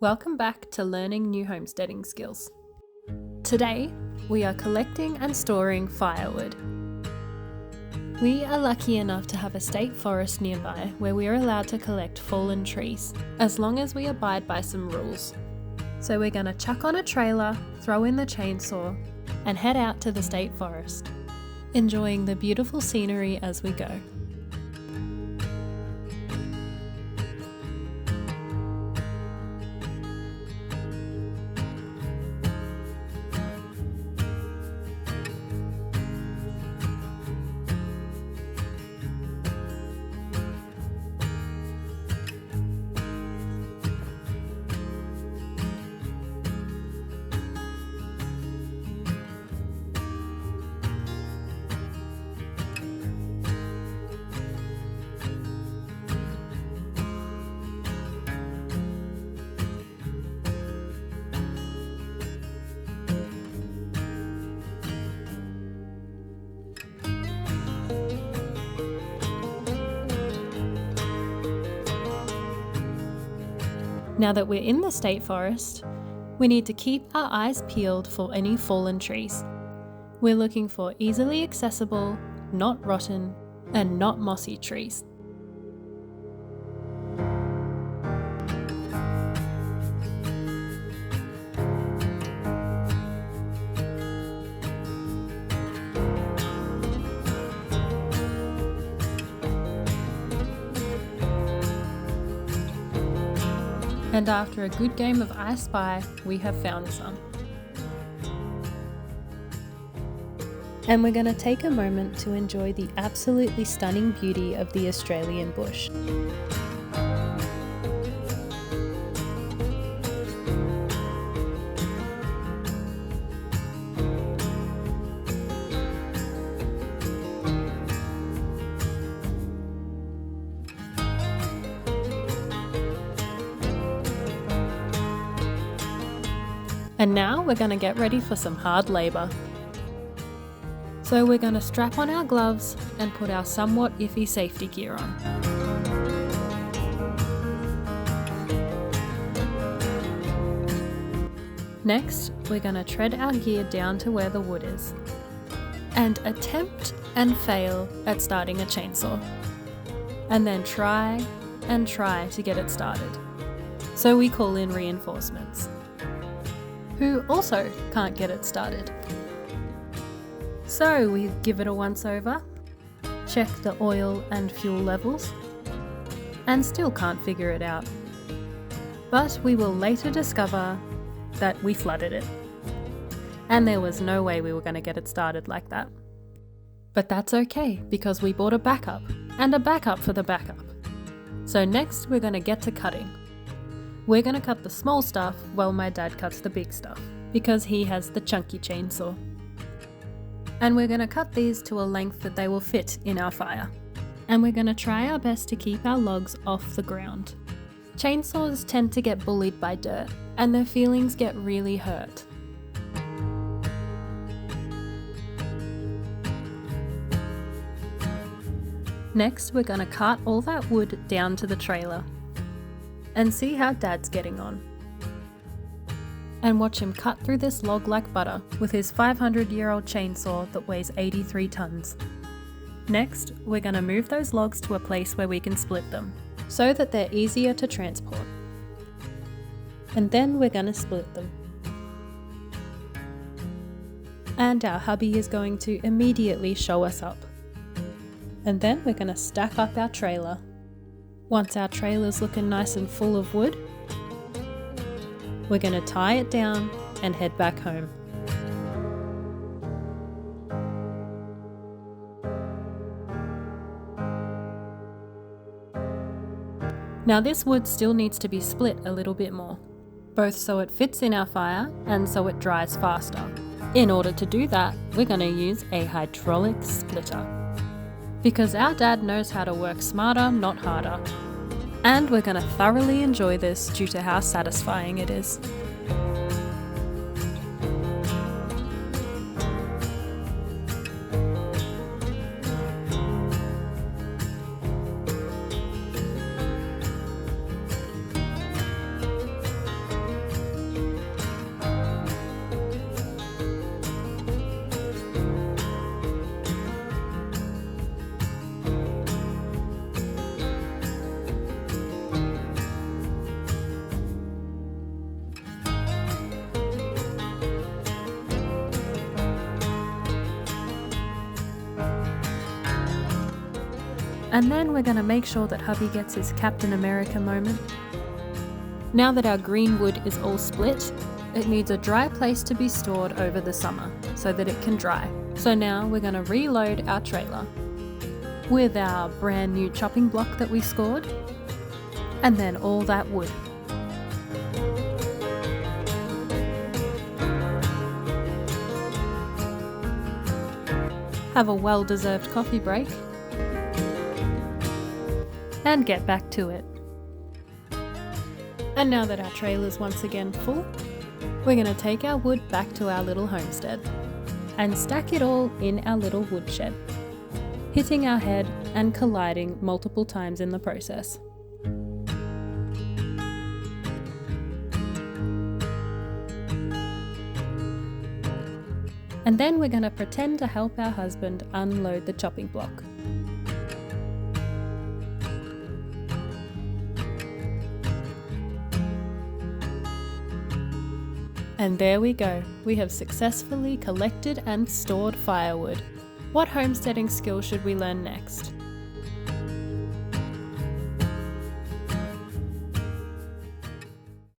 Welcome back to Learning New Homesteading Skills. Today, we are collecting and storing firewood. We are lucky enough to have a state forest nearby where we are allowed to collect fallen trees, as long as we abide by some rules. So we're going to chuck on a trailer, throw in the chainsaw, and head out to the state forest, enjoying the beautiful scenery as we go. Now that we're in the state forest, we need to keep our eyes peeled for any fallen trees. We're looking for easily accessible, not rotten, and not mossy trees. And after a good game of I Spy, we have found some. And we're going to take a moment to enjoy the absolutely stunning beauty of the Australian bush. And now we're going to get ready for some hard labour. So we're going to strap on our gloves and put our somewhat iffy safety gear on. Next, we're going to tread our gear down to where the wood is and attempt and fail at starting a chainsaw. And then try and try to get it started. So we call in reinforcements, who also can't get it started. So we give it a once over, check the oil and fuel levels, and still can't figure it out. But we will later discover that we flooded it, and there was no way we were going to get it started like that. But that's okay, because we bought a backup, and a backup for the backup. So next we're going to get to cutting. We're going to cut the small stuff while my dad cuts the big stuff, because he has the chunky chainsaw. And we're going to cut these to a length that they will fit in our fire. And we're going to try our best to keep our logs off the ground. Chainsaws tend to get bullied by dirt, and their feelings get really hurt. Next, we're going to cart all that wood down to the trailer and see how Dad's getting on. And watch him cut through this log like butter with his 500-year-old chainsaw that weighs 83 tons. Next, we're going to move those logs to a place where we can split them, so that they're easier to transport. And then we're going to split them. And our hubby is going to immediately show us up. And then we're going to stack up our trailer. Once our trailer's looking nice and full of wood, we're going to tie it down and head back home. Now this wood still needs to be split a little bit more, both so it fits in our fire and so it dries faster. In order to do that, we're going to use a hydraulic splitter, because our dad knows how to work smarter, not harder. And we're going to thoroughly enjoy this due to how satisfying it is. And then we're going to make sure that hubby gets his Captain America moment. Now that our green wood is all split, it needs a dry place to be stored over the summer so that it can dry. So now we're going to reload our trailer with our brand new chopping block that we scored, and then all that wood. Have a well-deserved coffee break, and get back to it. And now that our trailer's once again full, we're going to take our wood back to our little homestead and stack it all in our little woodshed, hitting our head and colliding multiple times in the process. And then we're going to pretend to help our husband unload the chopping block. And there we go, we have successfully collected and stored firewood. What homesteading skill should we learn next?